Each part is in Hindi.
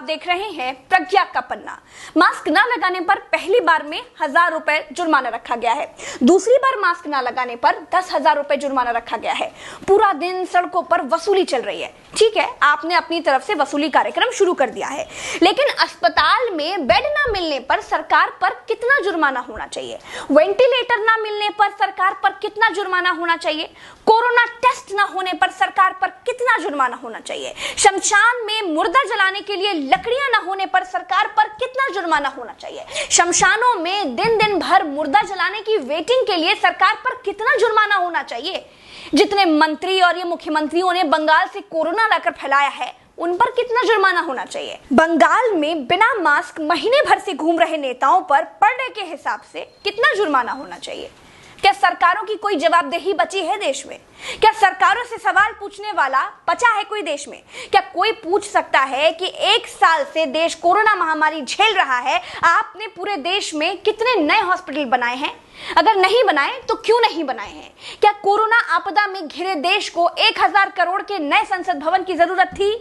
देख रहे हैं प्रज्ञा का पन्ना। मास्क न लगाने पर पहली बार में 1000 रुपए जुर्माना रखा गया है। दूसरी बार मास्क न लगाने पर 10,000 रुपए जुर्माना रखा गया है। पूरा दिन सड़कों पर वसूली चल रही है। ठीक है, आपने अपनी तरफ से वसूली कार्यक्रम शुरू कर दिया है, लेकिन अस्पताल में बेड न मिलने पर सरकार पर कितना जुर्माना होना चाहिए? वेंटिलेटर न मिलने पर सरकार पर कितना जुर्माना होना चाहिए? कोरोना टेस्ट न होने पर सरकार पर कितना जुर्माना होना चाहिए? शमशान में मुर्दा जलाने के लिए लकड़ियां न होने पर सरकार पर कितना जुर्माना होना चाहिए? शमशानों में दिन दिन भर मुर्दा जलाने की वेटिंग के लिए सरकार पर कितना जुर्माना होना चाहिए? जितने मंत्री और ये मुख्यमंत्रियों ने बंगाल से कोरोना लाकर फैलाया है, उन पर कितना जुर्माना होना चाहिए? बंगाल में बिना मास्क महीने भर से घूम रहे नेताओं पर पर डे के हिसाब से कितना जुर्माना होना चाहिए? क्या सरकारों की कोई जवाबदेही बची है देश में? क्या सरकारों से सवाल पूछने वाला बचा है कोई देश में? क्या कोई पूछ सकता है कि 1 साल से देश कोरोना महामारी झेल रहा है, आपने पूरे देश में कितने नए हॉस्पिटल बनाए हैं? अगर नहीं बनाए तो क्यों नहीं बनाए हैं? क्या कोरोना आपदा में घिरे देश को 1000 करोड़ के नए संसद भवन की जरूरत थी?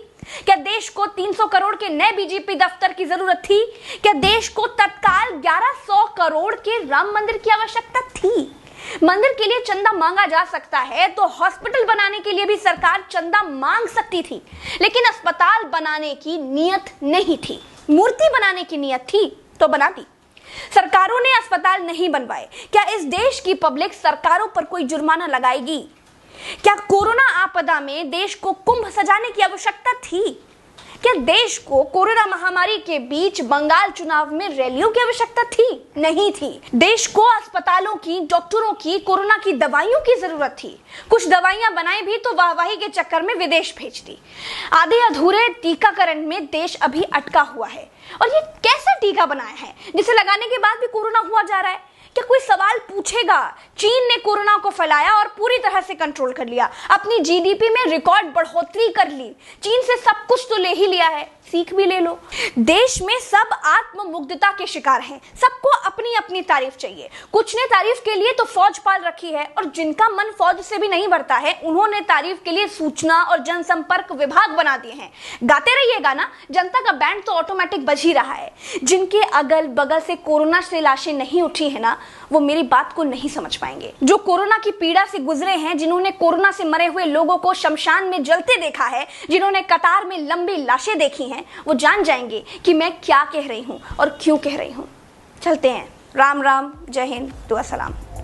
क्या देश को 300 करोड़ के नए बीजेपी दफ्तर की जरूरत थी? क्या देश को तत्काल 1100 करोड़ के राम मंदिर की आवश्यकता थी? मंदिर के लिए चंदा मांगा जा सकता है तो हॉस्पिटल बनाने के लिए भी सरकार चंदा मांग सकती थी, लेकिन अस्पताल बनाने की नियत नहीं थी। मूर्ति बनाने की नियत थी तो बना दी। सरकारों ने अस्पताल नहीं बनवाए। क्या इस देश की पब्लिक सरकारों पर कोई जुर्माना लगाएगी? क्या कोरोना आपदा में देश को कुंभ सजाने की आवश्यकता थी? क्या देश को कोरोना महामारी के बीच बंगाल चुनाव में रैलियों की आवश्यकता थी? नहीं थी। देश को अस्पतालों की, डॉक्टरों की, कोरोना की दवाइयों की जरूरत थी। कुछ दवाइयां बनाई भी तो वाहवाही के चक्कर में विदेश भेज दी। आधे अधूरे टीकाकरण में देश अभी अटका हुआ है। और ये कैसा टीका बनाया है जिसे लगाने के बाद भी कोरोना हुआ जा रहा है? क्या कोई सवाल पूछेगा? चीन ने कोरोना को फैलाया और पूरी तरह से कंट्रोल कर लिया। अपनी जीडीपी में रिकॉर्ड बढ़ोतरी कर ली। चीन से सब कुछ तो ले ही लिया है, सीख भी ले लो। देश में सब आत्ममुग्धता के शिकार हैं। सबको अपनी अपनी तारीफ चाहिए। कुछ ने तारीफ के लिए तो फौज पाल रखी है, और जिनका मन फौज से भी नहीं भरता है, उन्होंने तारीफ के लिए सूचना और जनसंपर्क विभाग बना दिए हैं। गाते रहिएगा ना, जनता का बैंड तो ऑटोमेटिक बज ही रहा है। जिनके अगल बगल से कोरोना से लाशें नहीं उठी है ना, वो मेरी बात को नहीं समझ पाएंगे। जो कोरोना की पीड़ा से गुजरे हैं, जिन्होंने कोरोना से मरे हुए लोगों को शमशान में जलते देखा है, जिन्होंने कतार में लंबी लाशें देखी हैं, वो जान जाएंगे कि मैं क्या कह रही हूं और क्यों कह रही हूं। चलते हैं। राम राम, जय हिंद, दुआ सलाम।